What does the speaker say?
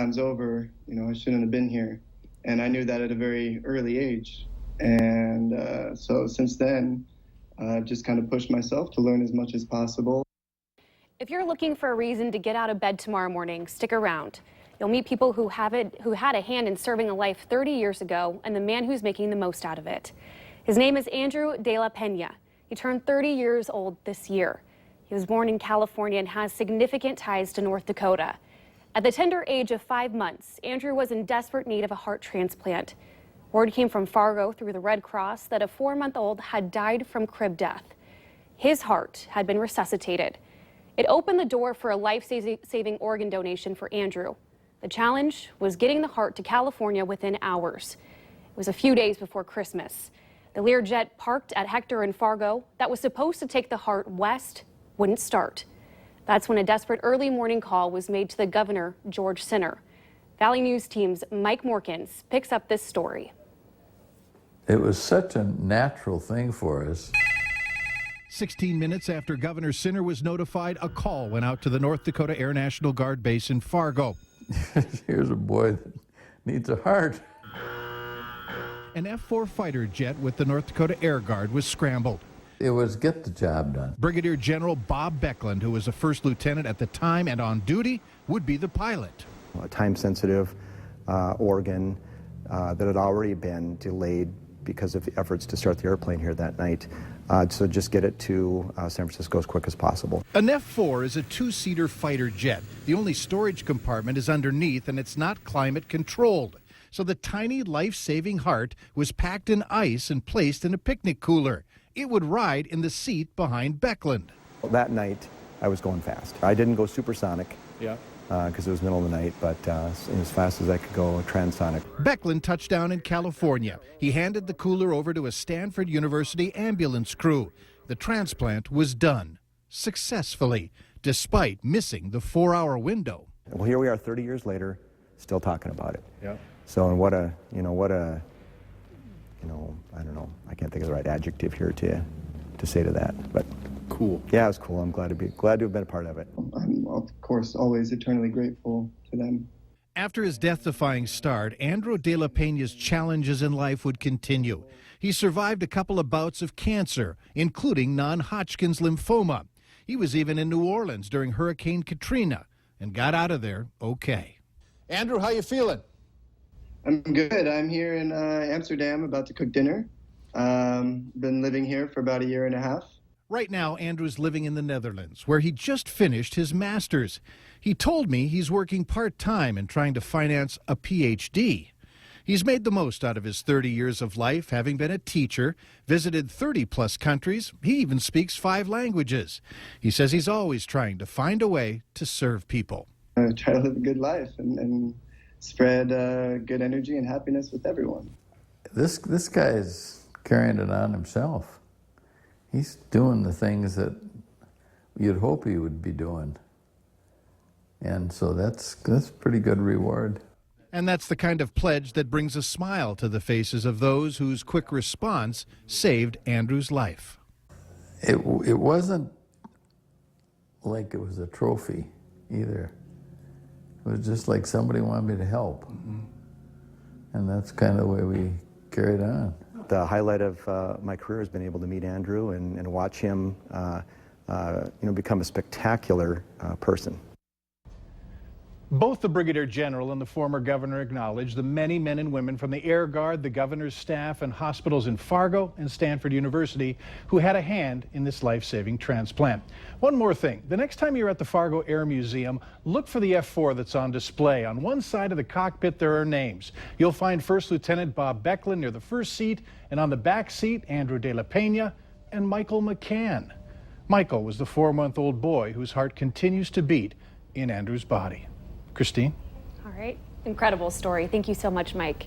times over, I shouldn't have been here. And I knew that at a very early age. And so since then, I've just kind of pushed myself to learn as much as possible. If you're looking for a reason to get out of bed tomorrow morning, stick around. You'll meet people who had a hand in serving a life 30 years ago and the man who's making the most out of it. His name is Andrew De La Pena. He turned 30 years old this year. He was born in California and has significant ties to North Dakota. At the tender age of 5 months, Andrew was in desperate need of a heart transplant. Word came from Fargo through the Red Cross that a 4-month-old had died from crib death. His heart had been resuscitated. It opened the door for a life-saving organ donation for Andrew. The challenge was getting the heart to California within hours. It was a few days before Christmas. The Learjet parked at Hector in Fargo that was supposed to take the heart west wouldn't start. That's when a desperate early morning call was made to the governor, George Sinner. Valley News Team's Mike Morkins picks up this story. It was such a natural thing for us. 16 minutes after Governor Sinner was notified, a call went out to the North Dakota Air National Guard base in Fargo. Here's a boy that needs a heart. An F-4 fighter jet with the North Dakota Air Guard was scrambled. It was get the job done. Brigadier General Bob Beckland, who was a first lieutenant at the time and on duty, would be the pilot. A time-sensitive organ that had already been delayed because of the efforts to start the airplane here that night. So just get it to San Francisco as quick as possible. An F-4 is a 2-seater fighter jet. The only storage compartment is underneath, and it's not climate controlled. So the tiny life-saving heart was packed in ice and placed in a picnic cooler. It would ride in the seat behind Beckland. That night, I was going fast. I didn't go supersonic. Yeah. Because it was middle of the night, but as fast as I could go transonic. Beckland touched down in California. He handed the cooler over to a Stanford University ambulance crew. The transplant was done successfully, despite missing the 4-hour window. Well, here we are 30 years later, still talking about it. Yeah. So, and I don't know, I can't think of the right adjective here to say to that, but cool. Yeah, it was cool. I'm glad to have been a part of it. I'm, of course, always eternally grateful to them. After his death-defying start, Andrew De La Pena's challenges in life would continue. He survived a couple of bouts of cancer, including non-Hodgkin's lymphoma. He was even in New Orleans during Hurricane Katrina and got out of there okay. Andrew, how you feeling? I'm good. I'm here in Amsterdam about to cook dinner. Been living here for about 1.5 years. Right now, Andrew's living in the Netherlands, where he just finished his master's. He told me he's working part-time and trying to finance a PhD. He's made the most out of his 30 years of life, having been a teacher, visited 30-plus countries. He even speaks 5 languages. He says he's always trying to find a way to serve people. I try to live a good life and spread good energy and happiness with everyone. This guy's carrying it on himself. He's doing the things that you'd hope he would be doing. And so that's pretty good reward. And that's the kind of pledge that brings a smile to the faces of those whose quick response saved Andrew's life. It wasn't like it was a trophy either. It was just like somebody wanted me to help. Mm-hmm. And that's kind of the way we carried on. The highlight of my career has been able to meet Andrew and watch him become a spectacular person. Both the Brigadier General and the former governor acknowledged the many men and women from the Air Guard, the governor's staff, and hospitals in Fargo and Stanford University who had a hand in this life-saving transplant. One more thing. The next time you're at the Fargo Air Museum, look for the F-4 that's on display. On one side of the cockpit, there are names. You'll find First Lieutenant Bob Beckland near the first seat, and on the back seat, Andrew De La Pena and Michael McCann. Michael was the 4-month-old boy whose heart continues to beat in Andrew's body. Christine? All right. Incredible story. Thank you so much, Mike.